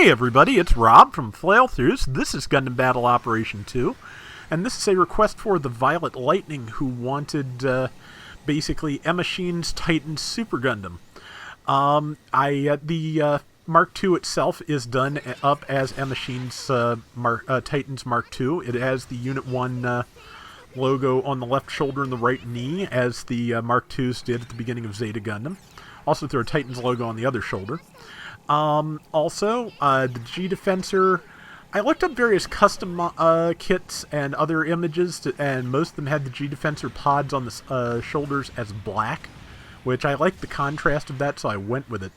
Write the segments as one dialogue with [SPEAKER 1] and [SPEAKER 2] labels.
[SPEAKER 1] Hey everybody, it's Rob from Flailthroughs. This is Gundam Battle Operation 2, and this is a request for the Violet Lightning, who wanted, basically, Emma Sheen's Titan Super Gundam. The Mark II itself is done up as Emma Sheen's Titan's Mark II. It has the Unit 1 logo on the left shoulder and the right knee, as the Mark IIs did at the beginning of Zeta Gundam. Also through a Titan's logo on the other shoulder. The G-Defensor, I looked up various custom kits and other images, and most of them had the G-Defensor pods on the shoulders as black, which I liked the contrast of that, so I went with it.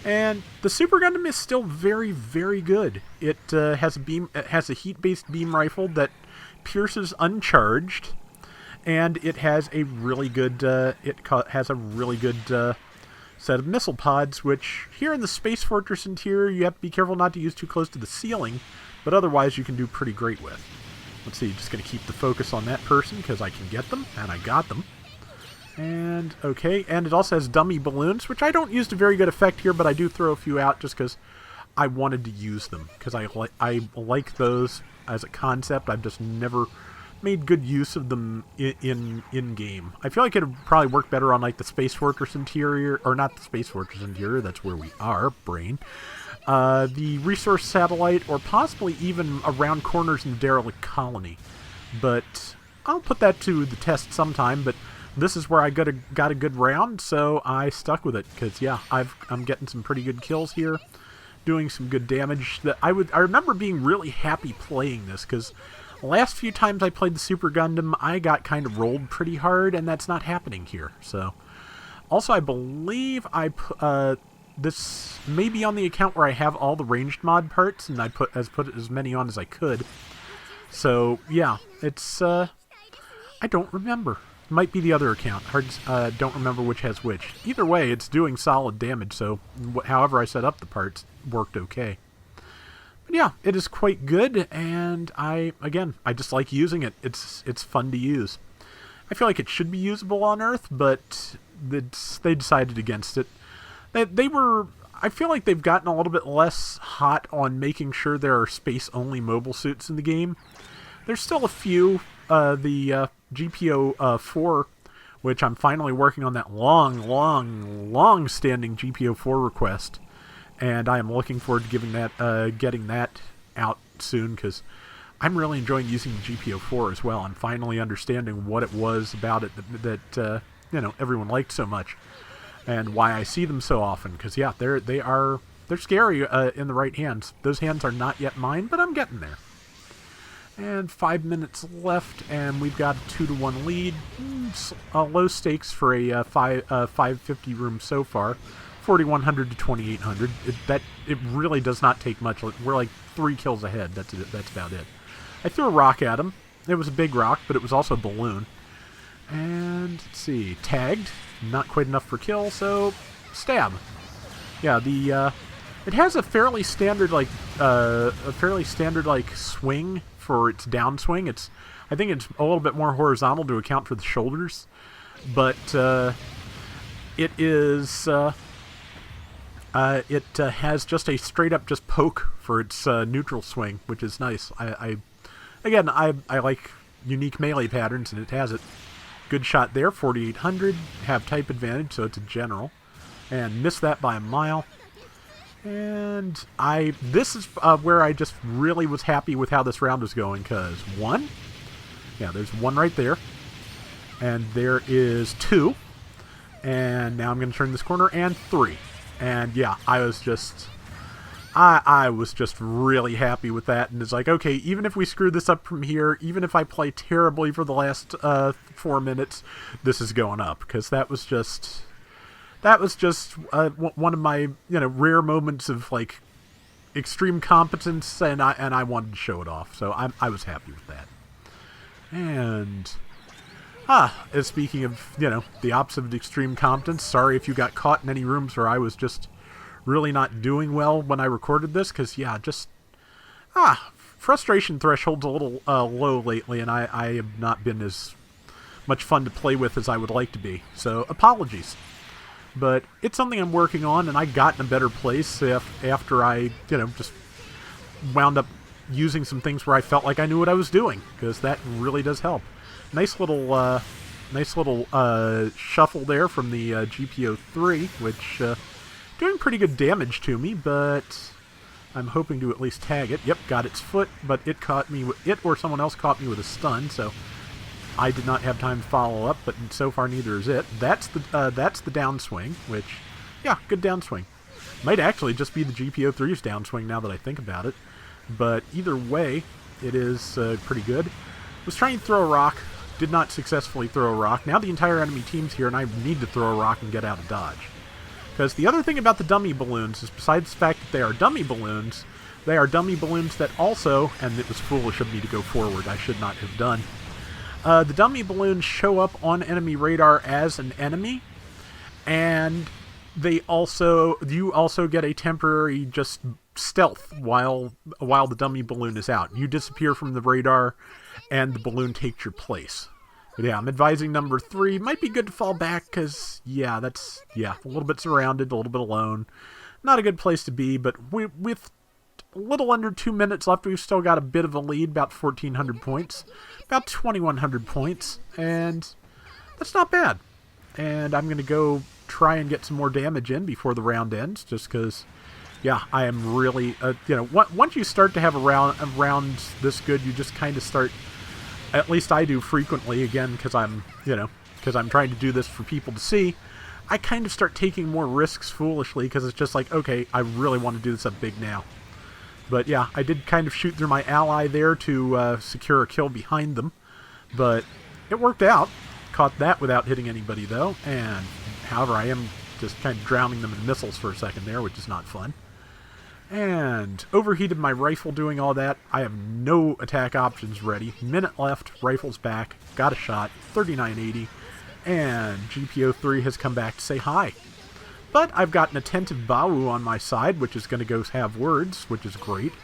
[SPEAKER 1] And the Super Gundam is still very, very good. It has a heat-based beam rifle that pierces uncharged, and it has a really good set of missile pods, which here in the Space Fortress interior you have to be careful not to use too close to the ceiling, but otherwise you can do pretty great with. Let's see, just going to keep the focus on that person because I can get them, and I got them. And, okay, and it also has dummy balloons, which I don't use to very good effect here, but I do throw a few out just because I wanted to use them, because I like those as a concept. I've just never made good use of them in game. I feel like it would probably work better on like the Space Fortress interior, or not the Space Fortress interior, that's where we are, brain. The resource satellite, or possibly even around corners in the derelict colony. But I'll put that to the test sometime, but this is where I got a good round, so I stuck with it, because yeah, I'm getting some pretty good kills here, doing some good damage. I remember being really happy playing this, because the last few times I played the Super Gundam, I got kind of rolled pretty hard, and that's not happening here. So, also, I believe this may be on the account where I have all the ranged mod parts, and I put as many on as I could. So, yeah, it's, I don't remember. It might be the other account. Don't remember which has which. Either way, it's doing solid damage, so however I set up the parts worked okay. But yeah, it is quite good, and I just like using it. It's fun to use. I feel like it should be usable on Earth, but they decided against it. I feel like they've gotten a little bit less hot on making sure there are space-only mobile suits in the game. There's still a few. The GPO-4, which I'm finally working on that long-standing GPO-4 request. And I am looking forward to getting that out soon, because I'm really enjoying using the GPO-4 as well. I'm finally understanding what it was about it that everyone liked so much, and why I see them so often. Because yeah, they're scary in the right hands. Those hands are not yet mine, but I'm getting there. And 5 minutes left, and we've got a 2-to-1 lead. Low stakes for a 550 room so far. 4,100 to 2,800. It really does not take much. We're like 3 kills ahead. That's about it. I threw a rock at him. It was a big rock, but it was also a balloon. And let's see, tagged. Not quite enough for kill, so stab. Yeah, it has a fairly standard swing for its downswing. I think it's a little bit more horizontal to account for the shoulders, but it is. It has just a straight-up just poke for its neutral swing, which is nice. I like unique melee patterns, and it has it. Good shot there, 4,800. Have type advantage, so it's a general. And missed that by a mile. And this is where I just really was happy with how this round was going, because 1, yeah, there's 1 right there. And there is 2. And now I'm going to turn this corner, and 3. And yeah, I was just really happy with that, and it's like, okay, even if we screw this up from here, even if I play terribly for the last 4 minutes, this is going up, because that was just one of my rare moments of like extreme competence, and I wanted to show it off, so I was happy with that. And speaking of, the opposite of extreme competence, sorry if you got caught in any rooms where I was just really not doing well when I recorded this, because, yeah, frustration threshold's a little low lately, and I have not been as much fun to play with as I would like to be, so apologies. but it's something I'm working on, and I got in a better place after I, just wound up using some things where I felt like I knew what I was doing, because that really does help. Nice little shuffle there from the GPO-3, which doing pretty good damage to me, but I'm hoping to at least tag it. Yep, got its foot, but it caught me. It or someone else caught me with a stun, so I did not have time to follow up. But so far, neither is it. That's the downswing, which, yeah, good downswing. Might actually just be the GPO-3's downswing now that I think about it. But either way, it is pretty good. Was trying to throw a rock, did not successfully throw a rock. Now the entire enemy team's here, and I need to throw a rock and get out of dodge. Because the other thing about the dummy balloons is, besides the fact that they are dummy balloons that also, and it was foolish of me to go forward, I should not have done. The dummy balloons show up on enemy radar as an enemy, and you also get a temporary just stealth while the dummy balloon is out. You disappear from the radar, and the balloon takes your place. But yeah, I'm advising number 3. Might be good to fall back, because, a little bit surrounded, a little bit alone. Not a good place to be, but with a little under 2 minutes left, we've still got a bit of a lead, about 1,400 points. About 2,100 points, and that's not bad. And I'm going to go try and get some more damage in before the round ends, just because, I am really, once you start to have a round this good, you just kind of start... At least I do frequently, again, because I'm trying to do this for people to see. I kind of start taking more risks foolishly, because it's just like, okay, I really want to do this up big now. But yeah, I did kind of shoot through my ally there to secure a kill behind them. But it worked out. Caught that without hitting anybody, though. And, however, I am just kind of drowning them in missiles for a second there, which is not fun. And overheated my rifle doing all that. I have no attack options ready. Minute left, rifle's back, got a shot, 3980, and GPO-3 has come back to say hi. But I've got an attentive Bawu on my side, which is going to go have words, which is great.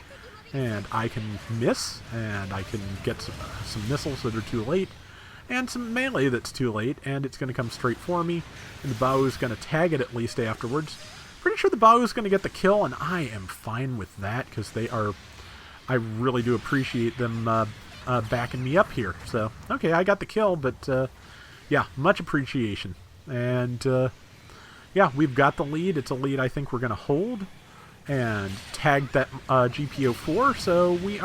[SPEAKER 1] And I can miss, and I can get some missiles that are too late, and some melee that's too late, and it's going to come straight for me, and the Bawu is going to tag it at least afterwards. Pretty sure the Bawu is going to get the kill, and I am fine with that, because I really do appreciate them backing me up here. So, okay, I got the kill, but, much appreciation. And, we've got the lead. It's a lead I think we're going to hold, and tag that GPO-4, so we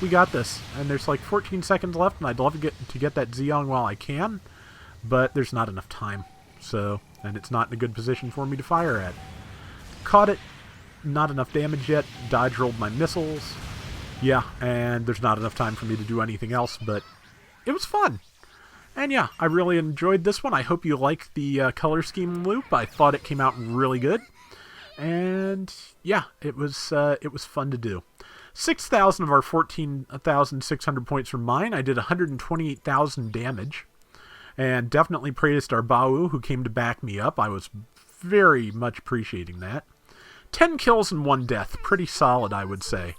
[SPEAKER 1] got this. And there's like 14 seconds left, and I'd love to get that Zeong while I can, but there's not enough time. So, and it's not in a good position for me to fire at. Caught it, not enough damage yet, dodge rolled my missiles. Yeah, and there's not enough time for me to do anything else, but it was fun. And yeah, I really enjoyed this one. I hope you liked the color scheme loop. I thought it came out really good. And yeah, it was fun to do. 6,000 of our 14,600 points were mine. I did 128,000 damage. And definitely praised our Bawu, who came to back me up. I was very much appreciating that. 10 kills and 1 death. Pretty solid, I would say.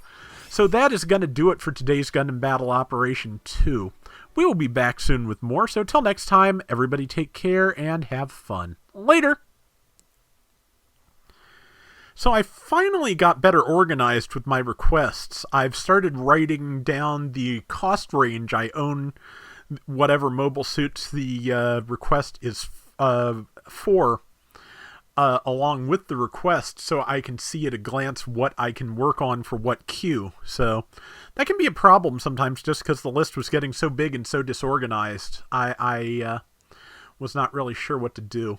[SPEAKER 1] So that is going to do it for today's Gundam Battle Operation 2. We will be back soon with more, so till next time, everybody take care and have fun. Later! So I finally got better organized with my requests. I've started writing down the cost range I own whatever mobile suits the request is for, along with the request, so I can see at a glance what I can work on for what queue. So that can be a problem sometimes, just because the list was getting so big and so disorganized. I was not really sure what to do.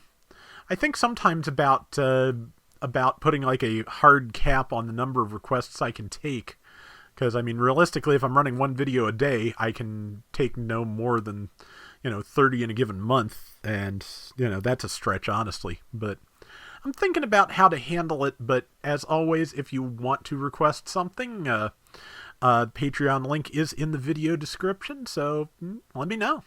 [SPEAKER 1] I think sometimes about putting like a hard cap on the number of requests I can take. Because, I mean, realistically, if I'm running one video a day, I can take no more than, 30 in a given month. And, that's a stretch, honestly. But I'm thinking about how to handle it. But as always, if you want to request something, Patreon link is in the video description. So let me know.